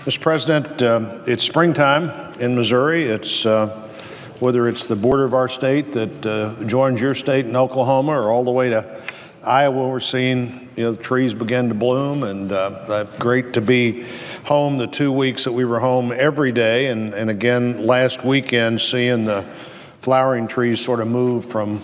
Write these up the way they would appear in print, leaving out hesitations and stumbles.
Mr. President, it's springtime in Missouri. It's whether it's the border of our state that joins your state in Oklahoma, or all the way to Iowa, we're seeing the trees begin to bloom, and great to be home the 2 weeks that we were home every day, and again last weekend seeing the flowering trees sort of move from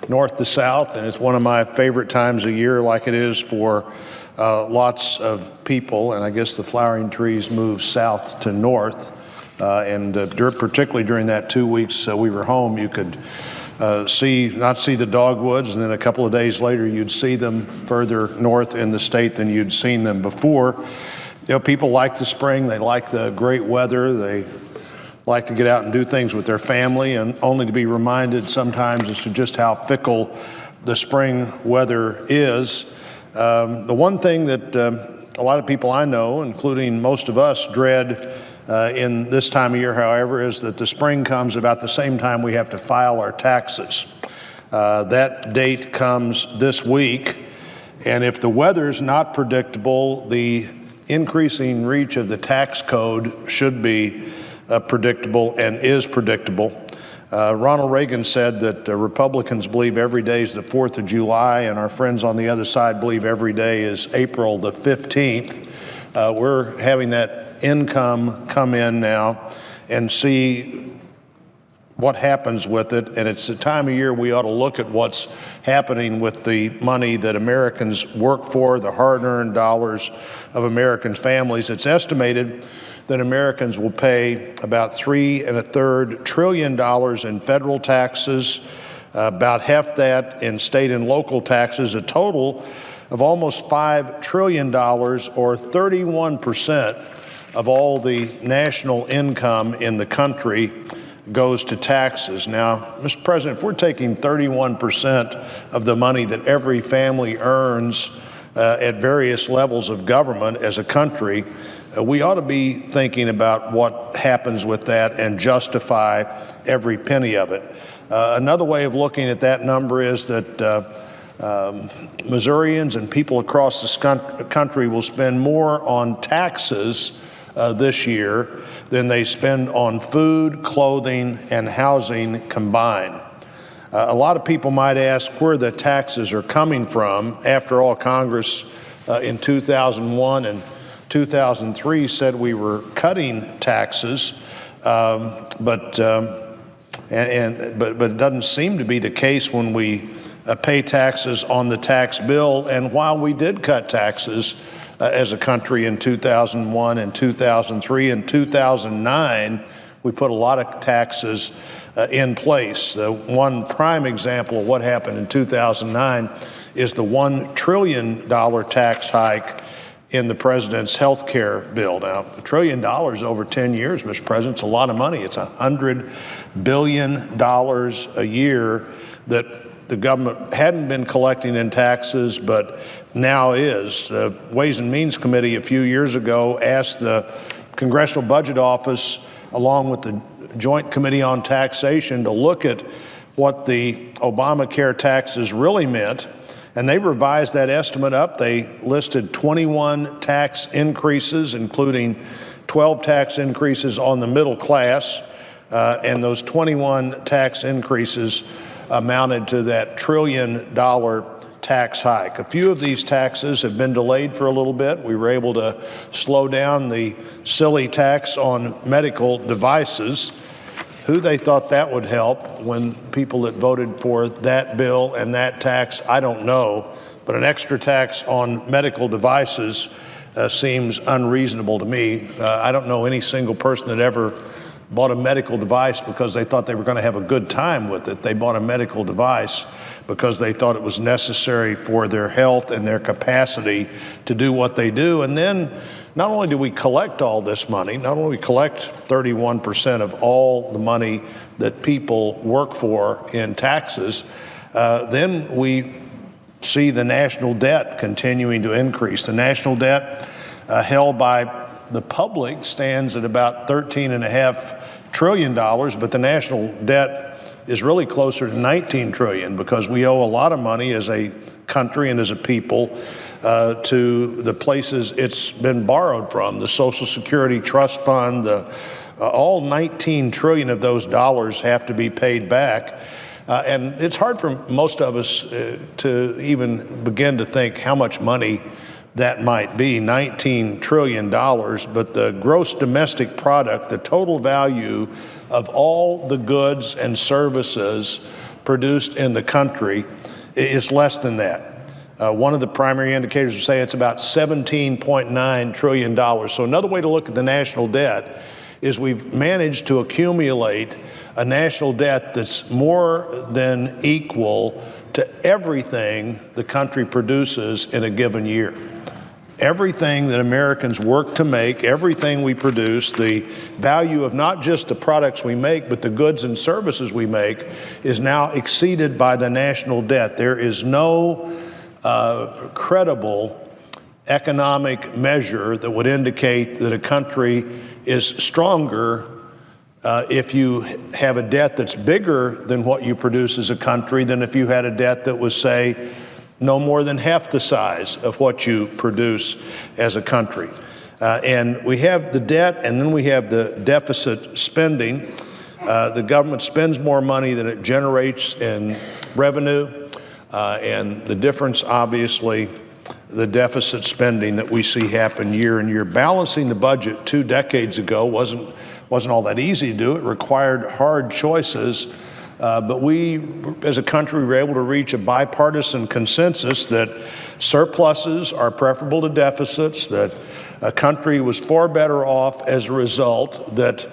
north to south, and it's one of my favorite times of year, like it is for lots of people. And I guess the flowering trees move south to north, and particularly during that 2 weeks we were home, you could not see the dogwoods, and then a couple of days later you'd see them further north in the state than you'd seen them before. People like the spring, they like the great weather, they like to get out and do things with their family, and only to be reminded sometimes as to just how fickle the spring weather is. The one thing that a lot of people I know, including most of us, dread in this time of year, however, is that the spring comes about the same time we have to file our taxes. That date comes this week, and if the weather's not predictable, the increasing reach of the tax code should be predictable and is predictable. Ronald Reagan said that Republicans believe every day is the 4th of July, and our friends on the other side believe every day is April the 15th. We're having that income come in now and see what happens with it, and it's the time of year we ought to look at what's happening with the money that Americans work for, the hard-earned dollars of American families. It's estimated that Americans will pay about $3.33 trillion in federal taxes, about half that in state and local taxes, a total of almost $5 trillion, or 31% of all the national income in the country goes to taxes. Now, Mr. President, if we're taking 31% of the money that every family earns at various levels of government as a country, we ought to be thinking about what happens with that and justify every penny of it. Another way of looking at that number is that Missourians and people across the country will spend more on taxes this year than they spend on food, clothing, and housing combined. A lot of people might ask where the taxes are coming from. After all, Congress in 2001 and 2003 said we were cutting taxes, but it doesn't seem to be the case when we pay taxes on the tax bill. And while we did cut taxes as a country in 2001 and 2003 and 2009, we put a lot of taxes in place. One prime example of what happened in 2009 is the $1 trillion tax hike in the president's health care bill. Now, $1 trillion over 10 years, Mr. President, it's a lot of money. It's $100 billion a year that the government hadn't been collecting in taxes, but now is. The Ways and Means Committee a few years ago asked the Congressional Budget Office, along with the Joint Committee on Taxation, to look at what the Obamacare taxes really meant, and they revised that estimate up. They listed 21 tax increases, including 12 tax increases on the middle class, and those 21 tax increases amounted to that $1 trillion tax hike. A few of these taxes have been delayed for a little bit. We were able to slow down the silly tax on medical devices. Who they thought that would help when people that voted for that bill and that tax, I don't know. But an extra tax on medical devices seems unreasonable to me. I don't know any single person that ever bought a medical device because they thought they were going to have a good time with it. They bought a medical device because they thought it was necessary for their health and their capacity to do what they do. And then not only do we collect all this money, not only we collect 31% of all the money that people work for in taxes, then we see the national debt continuing to increase. The national debt held by the public stands at about $13.5 trillion, but the national debt is really closer to $19 trillion because we owe a lot of money as a country and as a people to the places it's been borrowed from, the Social Security Trust Fund, all 19 trillion of those dollars have to be paid back. And it's hard for most of us to even begin to think how much money that might be, $19 trillion, but the gross domestic product, the total value of all the goods and services produced in the country is less than that. One of the primary indicators would say it's about $17.9 trillion. So another way to look at the national debt is we've managed to accumulate a national debt that's more than equal to everything the country produces in a given year. Everything that Americans work to make, everything we produce, the value of not just the products we make, but the goods and services we make is now exceeded by the national debt. There is no credible economic measure that would indicate that a country is stronger if you have a debt that's bigger than what you produce as a country than if you had a debt that was, say, no more than half the size of what you produce as a country. And we have the debt, and then we have the deficit spending. The government spends more money than it generates in revenue, and the difference, obviously, the deficit spending that we see happen year in year. Balancing the budget 2 decades ago wasn't all that easy to do. It required hard choices. But we, as a country, were able to reach a bipartisan consensus that surpluses are preferable to deficits, that a country was far better off as a result, that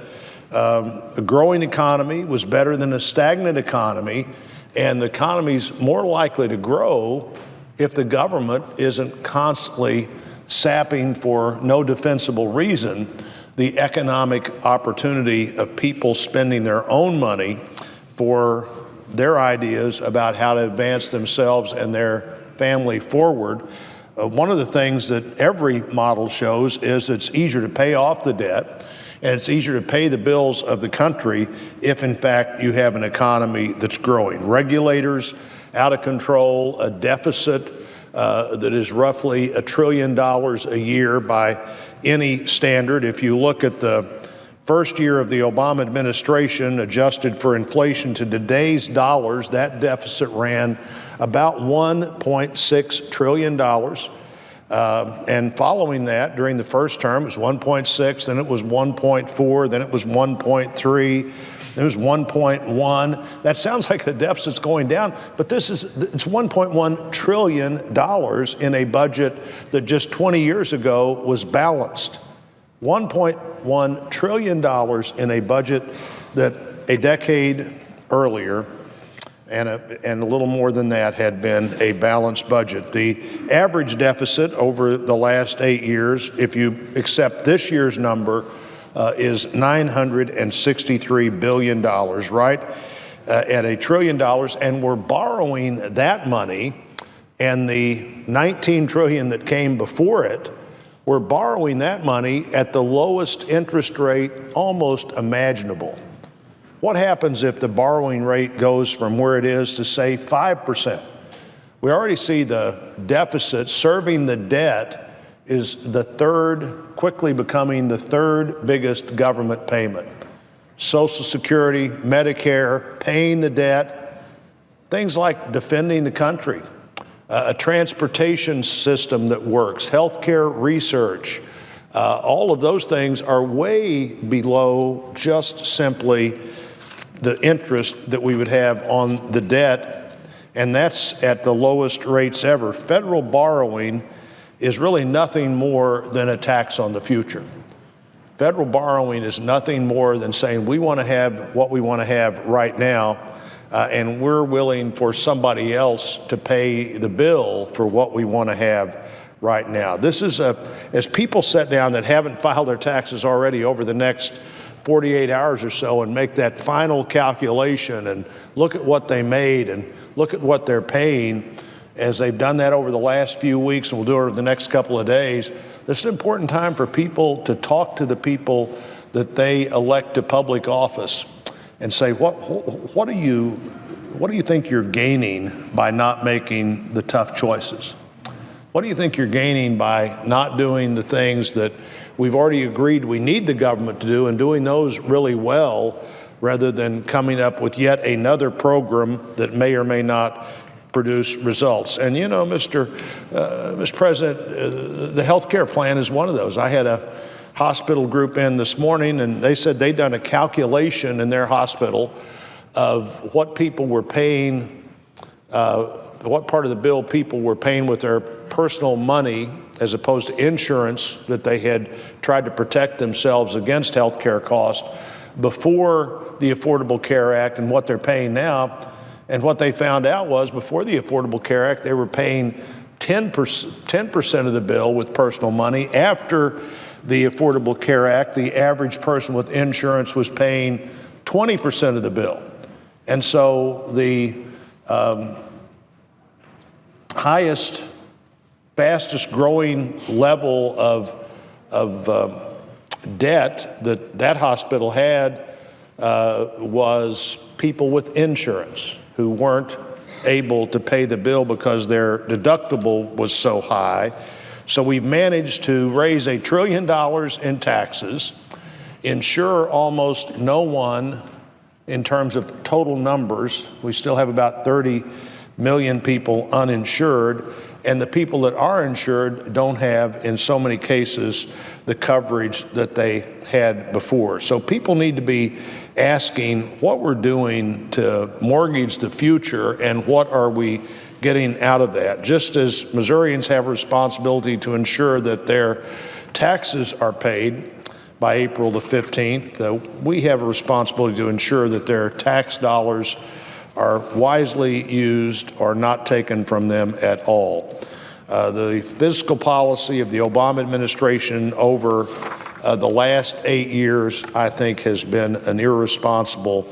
a growing economy was better than a stagnant economy, and the economy's more likely to grow if the government isn't constantly sapping for no defensible reason the economic opportunity of people spending their own money for their ideas about how to advance themselves and their family forward. One of the things that every model shows is it's easier to pay off the debt and it's easier to pay the bills of the country if, in fact, you have an economy that's growing. Regulators out of control, a deficit that is roughly $1 trillion a year by any standard. If you look at the first year of the Obama administration, adjusted for inflation to today's dollars, that deficit ran about $1.6 trillion. And following that, during the first term, it was 1.6, then it was 1.4, then it was 1.3, then it was 1.1. That sounds like the deficit's going down, but it's $1.1 trillion in a budget that just 20 years ago was balanced. $1.1 trillion in a budget that a decade earlier and a little more than that had been a balanced budget. The average deficit over the last 8 years, if you accept this year's number, is $963 billion, right at $1 trillion, and we're borrowing that money, and the $19 trillion that came before it, we're borrowing that money at the lowest interest rate almost imaginable. What happens if the borrowing rate goes from where it is to, say, 5%? We already see the deficit serving the debt is quickly becoming the third biggest government payment. Social Security, Medicare, paying the debt, things like defending the country, a transportation system that works, healthcare research, all of those things are way below just simply the interest that we would have on the debt, and that's at the lowest rates ever. Federal borrowing is really nothing more than a tax on the future. Federal borrowing is nothing more than saying we want to have what we want to have right now, and we're willing for somebody else to pay the bill for what we want to have right now. This is as people sit down that haven't filed their taxes already over the next 48 hours or so and make that final calculation and look at what they made and look at what they're paying, as they've done that over the last few weeks and will do it over the next couple of days. This is an important time for people to talk to the people that they elect to public office and say, what do you think you're gaining by not making the tough choices? what do you think you're gaining by not doing the things that we've already agreed we need the government to do and doing those really well, rather than coming up with yet another program that may or may not produce results? And you know, Mr. President, the health care plan is one of those. I had a hospital group in this morning, and they said they'd done a calculation in their hospital of what people were paying, what part of the bill people were paying with their personal money as opposed to insurance that they had tried to protect themselves against health care costs before the Affordable Care Act and what they're paying now. And what they found out was, before the Affordable Care Act, they were paying 10% of the bill with personal money. After the Affordable Care Act, the average person with insurance was paying 20% of the bill. And so the highest, fastest growing level of debt that hospital had was people with insurance who weren't able to pay the bill because their deductible was so high. So we've managed to raise $1 trillion in taxes, insure almost no one in terms of total numbers. We still have about 30 million people uninsured, and the people that are insured don't have, in so many cases, the coverage that they had before. So people need to be asking what we're doing to mortgage the future and what are we getting out of that. Just as Missourians have a responsibility to ensure that their taxes are paid by April the 15th, we have a responsibility to ensure that their tax dollars are wisely used or not taken from them at all. The fiscal policy of the Obama administration over the last 8 years, I think, has been an irresponsible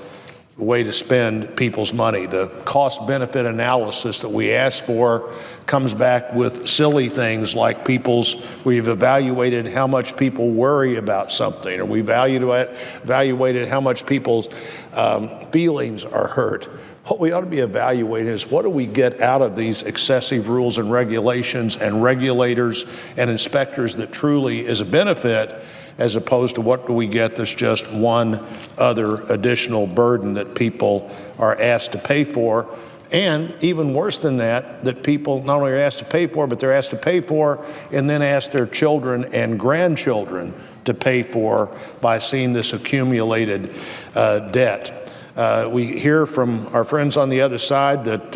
way to spend people's money. The cost-benefit analysis that we ask for comes back with silly things like we've evaluated how much people worry about something, or we evaluated how much people's feelings are hurt. What we ought to be evaluating is, what do we get out of these excessive rules and regulations and regulators and inspectors that truly is a benefit, as opposed to what do we get that's just one other additional burden that people are asked to pay for. And even worse than that, that people not only are asked to pay for, but they're asked to pay for and then ask their children and grandchildren to pay for by seeing this accumulated debt. We hear from our friends on the other side that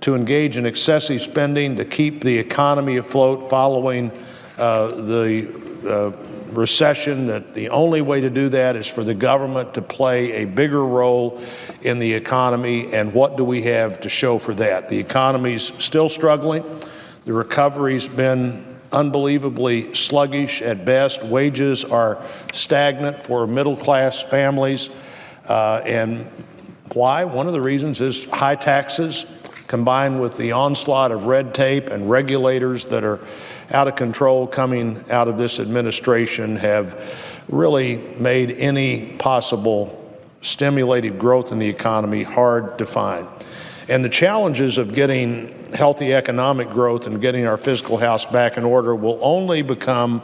to engage in excessive spending to keep the economy afloat following the recession, that the only way to do that is for the government to play a bigger role in the economy. And what do we have to show for that? The economy's still struggling. The recovery's been unbelievably sluggish at best. Wages are stagnant for middle-class families. And why? One of the reasons is high taxes combined with the onslaught of red tape and regulators that are out of control coming out of this administration have really made any possible stimulated growth in the economy hard to find. And the challenges of getting healthy economic growth and getting our fiscal house back in order will only become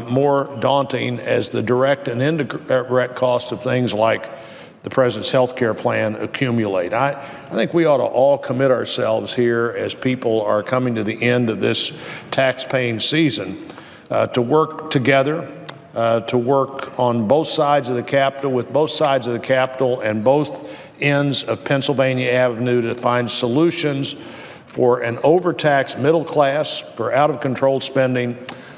more daunting as the direct and indirect costs of things like the president's health care plan accumulate. I think we ought to all commit ourselves here, as people are coming to the end of this tax-paying season, to work together, to work on both sides of the Capitol, with both sides of the Capitol and both ends of Pennsylvania Avenue, to find solutions for an overtaxed middle class, for out-of-control spending,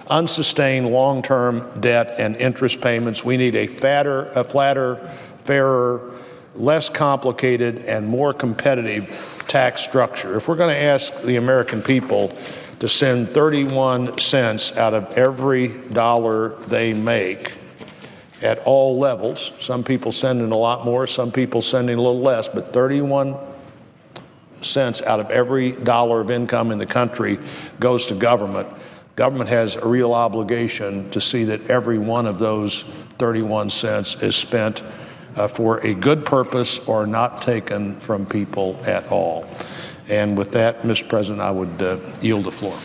unsustained long-term debt and interest payments. We need a flatter, fairer, less complicated, and more competitive tax structure. If we're going to ask the American people to send 31 cents out of every dollar they make at all levels, some people sending a lot more, some people sending a little less, but 31 cents out of every dollar of income in the country goes to government. Government has a real obligation to see that every one of those 31 cents is spent for a good purpose or not taken from people at all. And with that, Mr. President, I would yield the floor.